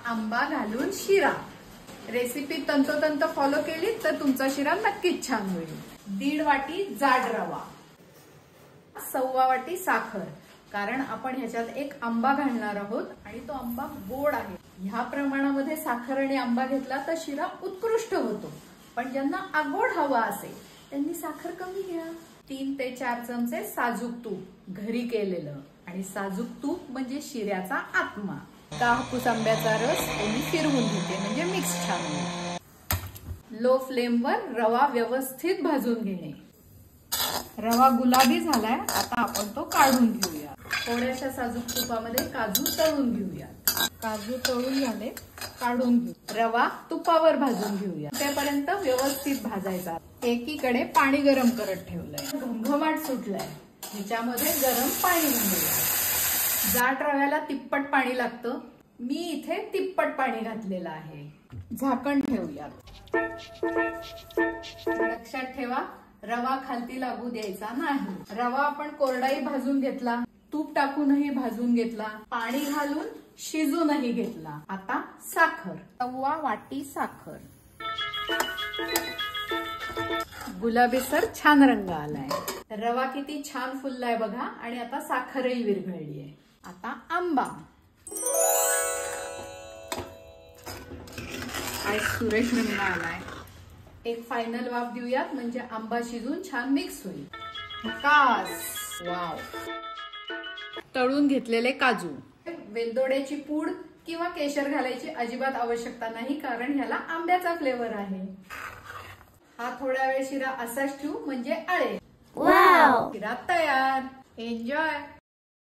आंबा घालून शिरा। रेसिपी तंतोतंत फॉलो केली तर तुमचा शिरा नक्कीच छान होईल। 1.5 वाटी जाड रवा, 1.25 वाटी साखर, कारण आपण ह्याच्यात एक आंबा घालणार आहोत आणि तो आंबा गोड आहे। ह्या प्रमाणामध्ये साखर आणि आंबा घेतला तर शिरा उत्कृष्ट होतो, पण ज्यांना आगोड हवा असेल त्यांनी साखर कमी घ्या। 3 ते 4 चमचे साजूक तूप, घरी केलेलं, आणि साजूक तूप म्हणजे शिऱ्याचा आत्मा। कापूस आंब्याचा रस मी फिरवून घेते म्हणजे मिक्स छान होईल। लो फ्लेमवर रवा व्यवस्थित भाजून घेणे। रवा गुलाबी झालाय, आता आपण तो काढून घेऊया। थोड्याशा साजूक तुपामध्ये काजू तळून घेऊया। काजू तळून झाले, काढून घेऊ। रवा तुपावर भाजून घेऊया, त्यापर्यंत व्यवस्थित भाजायचा। एकीकडे पाणी गरम करत ठेवलंय, घमघमाट सुटलाय, ह्याच्यामध्ये गरम पाणी घालूया। जाड रव्याला तिप्पट पाणी लागतं, मी इथे तिप्पट पाणी घातलेलं आहे। झाकण ठेवूया। लक्षात ठेवा, रवा खालती लागू द्यायचा नाही। रवा आपण कोरडाही भाजून घेतला, तूप टाकूनही भाजून घेतला, पाणी घालून शिजूनही घेतला। आता साखर, 1.25 वाटी साखर। गुलाबीसर छान रंग आलाय, रवा किती छान फुललाय बघा, आणि आता साखरही विरघळली आहे। आता आंबा, आज सुरेश रंग आलाय। एक फायनल वाफ देऊयात म्हणजे आंबा शिजून छान मिक्स होईल। कास, वाव। तळून घेतलेले काजू, वेलदोड्याची पूड किंवा केशर घालायची अजिबात आवश्यकता नाही, कारण ह्याला आंब्याचा फ्लेवर आहे। हा थोडा वेळ शिरा असाच ठेवू म्हणजे आळे। वाव, शिरा तयार। एन्जॉय।